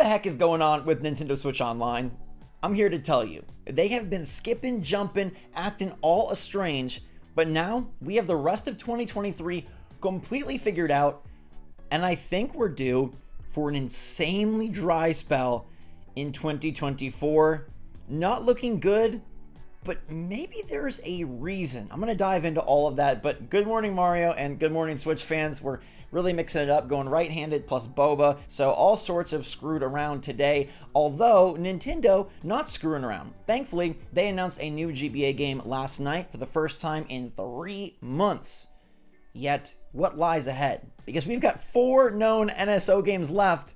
the heck is going on with Nintendo Switch Online? I'm here to tell you. They have been skipping, jumping, acting all estranged, but now we have the rest of 2023 completely figured out, and I think we're due for an insanely dry spell in 2024. Not looking good, but maybe there's a reason. I'm going to dive into all of that, but good morning, Mario, and good morning, Switch fans. We're really mixing it up, going right-handed plus boba, so all sorts of screwed around today, although Nintendo not screwing around. Thankfully, they announced a new GBA game last night for the first time in 3 months. Yet, what lies ahead? Because we've got 4 known NSO games left,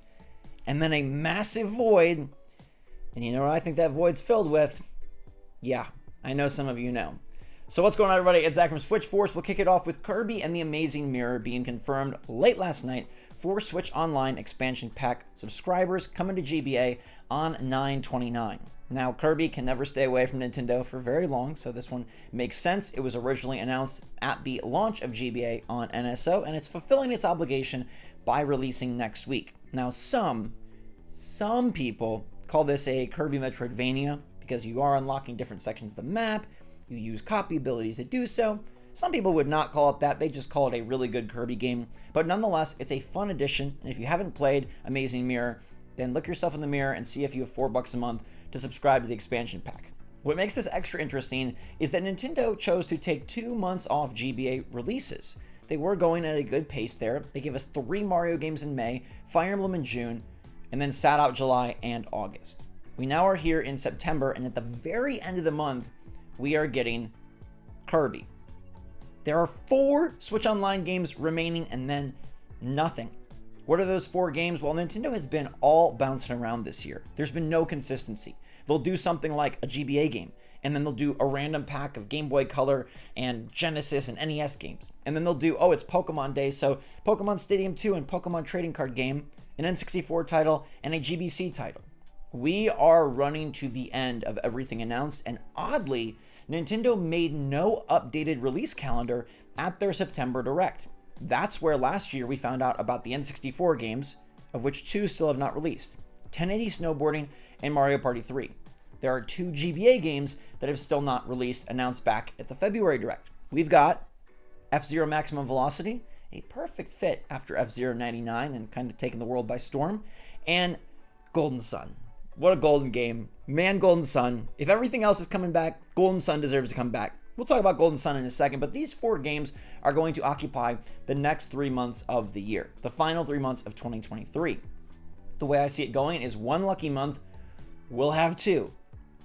and then a massive void, and you know what I think that void's filled with? Yeah, I know some of you know. So what's going on, everybody? It's Zach from SwitchForce. We'll kick it off with Kirby and the Amazing Mirror being confirmed late last night for Switch Online expansion pack subscribers coming to GBA on 9/29. Now, Kirby can never stay away from Nintendo for very long, so this one makes sense. It was originally announced at the launch of GBA on NSO, and it's fulfilling its obligation by releasing next week. Now, some people call this a Kirby Metroidvania because you are unlocking different sections of the map. You use copy abilities to do so. Some people would not call it that. They just call it a really good Kirby game. But nonetheless, it's a fun addition. And if you haven't played Amazing Mirror, then look yourself in the mirror and see if you have $4 a month to subscribe to the expansion pack. What makes this extra interesting is that Nintendo chose to take 2 months off GBA releases. They were going at a good pace there. They gave us 3 Mario games in May, Fire Emblem in June, and then sat out July and August. We now are here in September, and at the very end of the month, we are getting Kirby. There are 4 Switch Online games remaining and then nothing. What are those 4 games? Well, Nintendo has been all bouncing around this year. There's been no consistency. They'll do something like a GBA game, and then they'll do a random pack of Game Boy Color and Genesis and NES games. And then they'll do, it's Pokemon Day, so Pokemon Stadium 2 and Pokemon Trading Card Game, an N64 title, and a GBC title. We are running to the end of everything announced, and oddly, Nintendo made no updated release calendar at their September Direct. That's where last year we found out about the N64 games, of which 2 still have not released, 1080 Snowboarding and Mario Party 3. There are 2 GBA games that have still not released, announced back at the February Direct. We've got F-Zero Maximum Velocity, a perfect fit after F-Zero 99 and kind of taking the world by storm, and Golden Sun. What a golden game. Man, Golden Sun. If everything else is coming back, Golden Sun deserves to come back. We'll talk about Golden Sun in a second, but these 4 games are going to occupy the next 3 months of the year, the final 3 months of 2023. The way I see it going is 1 lucky month, we'll have 2,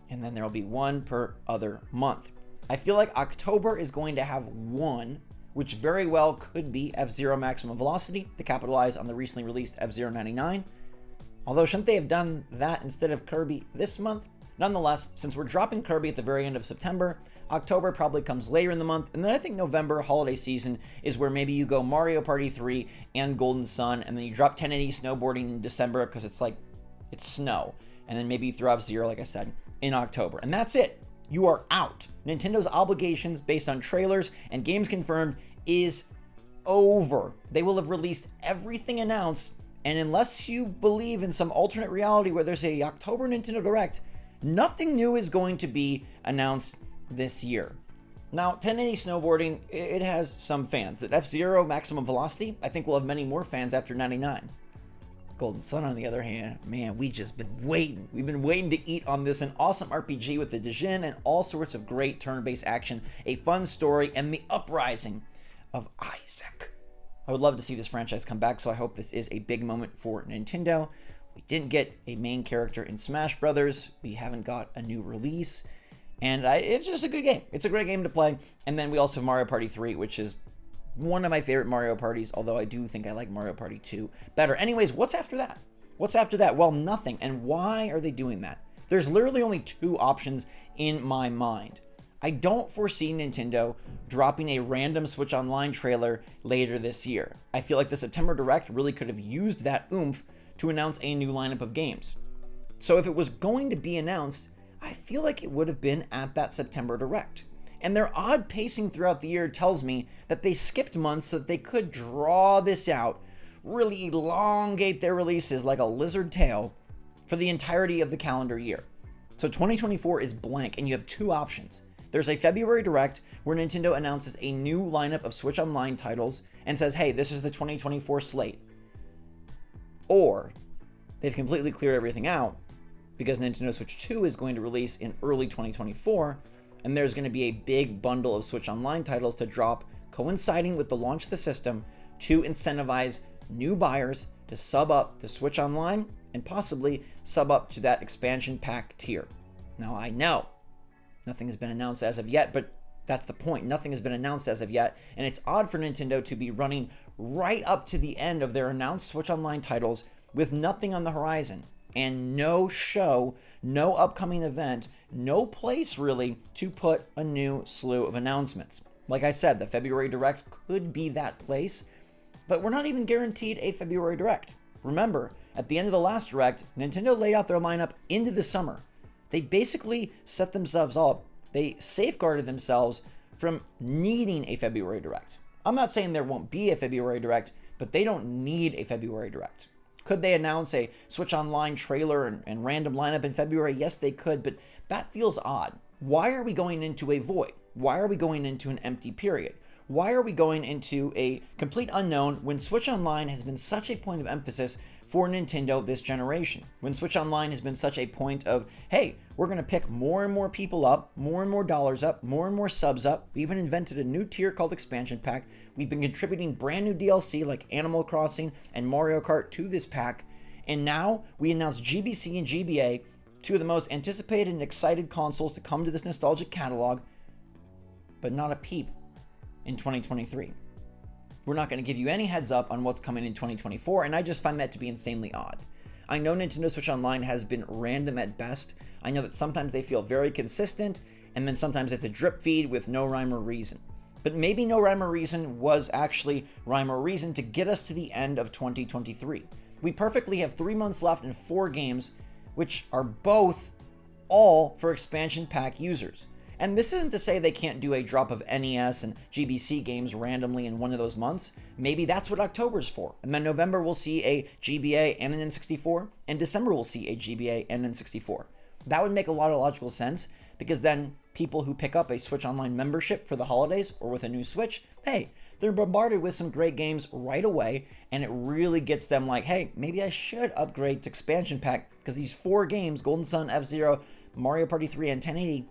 and then there will be 1 per other month. I feel like October is going to have 1, which very well could be F-Zero Maximum Velocity to capitalize on the recently released F-Zero 99. Although, shouldn't they have done that instead of Kirby this month? Nonetheless, since we're dropping Kirby at the very end of September, October probably comes later in the month, and then I think November, holiday season, is where maybe you go Mario Party 3 and Golden Sun, and then you drop 1080 Snowboarding in December because it's snow, and then maybe you throw F-Zero, like I said, in October. And that's it. You are out. Nintendo's obligations based on trailers and games confirmed is over. They will have released everything announced, and unless you believe in some alternate reality where there's a October Nintendo Direct, nothing new is going to be announced this year. Now, 1080 Snowboarding, it has some fans. At F-Zero Maximum Velocity, I think we'll have many more fans after 99. Golden Sun, on the other hand, man, we've just been waiting. We've been waiting to eat on this. An awesome RPG with the Dijin and all sorts of great turn-based action, a fun story, and the uprising of Isaac. I would love to see this franchise come back, so I hope this is a big moment for Nintendo. We didn't get a main character in Smash Brothers. We haven't got a new release. And it's just a good game. It's a great game to play. And then we also have Mario Party 3, which is one of my favorite Mario Parties, although I do think I like Mario Party 2 better. Anyways, what's after that? What's after that? Well, nothing. And why are they doing that? There's literally only 2 options in my mind. I don't foresee Nintendo dropping a random Switch Online trailer later this year. I feel like the September Direct really could have used that oomph to announce a new lineup of games. So if it was going to be announced, I feel like it would have been at that September Direct. And their odd pacing throughout the year tells me that they skipped months so that they could draw this out, really elongate their releases like a lizard tail, for the entirety of the calendar year. So 2024 is blank, and you have two options. There's a February Direct where Nintendo announces a new lineup of Switch Online titles and says, hey, this is the 2024 slate. Or they've completely cleared everything out because Nintendo Switch 2 is going to release in early 2024, and there's going to be a big bundle of Switch Online titles to drop coinciding with the launch of the system to incentivize new buyers to sub up to Switch Online and possibly sub up to that expansion pack tier. Now, I know nothing has been announced as of yet, but that's the point. Nothing has been announced as of yet, and it's odd for Nintendo to be running right up to the end of their announced Switch Online titles with nothing on the horizon and no show, no upcoming event, no place really to put a new slew of announcements. Like I said, the February Direct could be that place, but we're not even guaranteed a February Direct. Remember, at the end of the last Direct, Nintendo laid out their lineup into the summer. They basically set themselves up. They safeguarded themselves from needing a February Direct. I'm not saying there won't be a February Direct, but they don't need a February Direct. Could they announce a Switch Online trailer and random lineup in February? Yes, they could, but that feels odd. Why are we going into a void? Why are we going into an empty period? Why are we going into a complete unknown when Switch Online has been such a point of emphasis for Nintendo this generation? When Switch Online has been such a point of, hey, we're going to pick more and more people up, more and more dollars up, more and more subs up. We even invented a new tier called Expansion Pack. We've been contributing brand new DLC like Animal Crossing and Mario Kart to this pack. And now we announced GBC and GBA, two of the most anticipated and excited consoles to come to this nostalgic catalog, but not a peep in 2023. We're not going to give you any heads up on what's coming in 2024, and I just find that to be insanely odd. I know Nintendo Switch Online has been random at best. I know that sometimes they feel very consistent, and then sometimes it's a drip feed with no rhyme or reason. But maybe no rhyme or reason was actually rhyme or reason to get us to the end of 2023. We perfectly have 3 months left and 4 games, which are both all for expansion pack users. And this isn't to say they can't do a drop of NES and GBC games randomly in one of those months. Maybe that's what October's for. And then November we'll see a GBA and an N64, and December we'll see a GBA and an N64. That would make a lot of logical sense, because then people who pick up a Switch Online membership for the holidays or with a new Switch, hey, they're bombarded with some great games right away, and it really gets them like, hey, maybe I should upgrade to expansion pack, because these 4 games, Golden Sun, F-Zero, Mario Party 3, and 1080,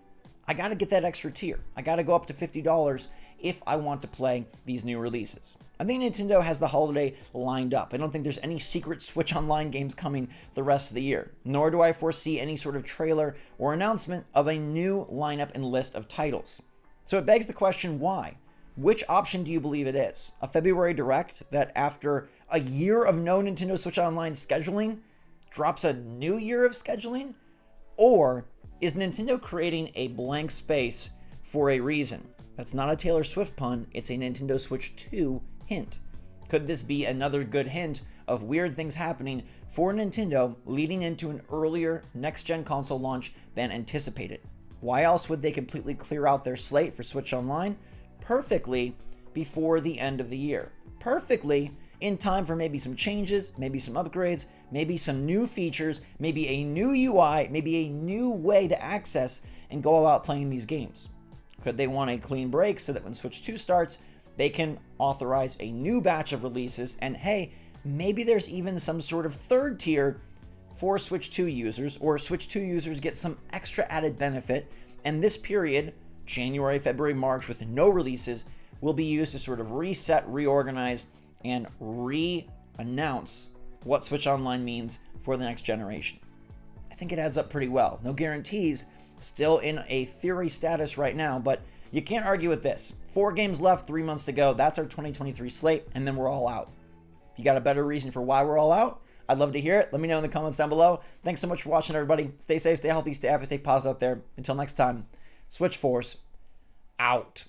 I gotta get that extra tier. I gotta go up to $50 if I want to play these new releases. I think Nintendo has the holiday lined up. I don't think there's any secret Switch Online games coming the rest of the year, nor do I foresee any sort of trailer or announcement of a new lineup and list of titles. So it begs the question, why? Which option do you believe it is? A February Direct that after a year of no Nintendo Switch Online scheduling drops a new year of scheduling? Or is Nintendo creating a blank space for a reason? That's not a Taylor Swift pun, it's a Nintendo Switch 2 hint. Could this be another good hint of weird things happening for Nintendo leading into an earlier next-gen console launch than anticipated? Why else would they completely clear out their slate for Switch Online perfectly before the end of the year? Perfectly in time for maybe some changes, maybe some upgrades, maybe some new features, maybe a new UI, maybe a new way to access and go about playing these games. Could they want a clean break so that when Switch 2 starts, they can authorize a new batch of releases, and hey, maybe there's even some sort of third tier for Switch 2 users, or Switch 2 users get some extra added benefit, and this period, January, February, March, with no releases, will be used to sort of reset, reorganize, and re-announce what Switch Online means for the next generation. I think it adds up pretty well. No guarantees, still in a theory status right now, but you can't argue with this. 4 games left, 3 months to go. That's our 2023 slate, and then we're all out. If you got a better reason for why we're all out, I'd love to hear it. Let me know in the comments down below. Thanks so much for watching, everybody. Stay safe, stay healthy, stay happy, stay positive out there. Until next time, SwitchForce out.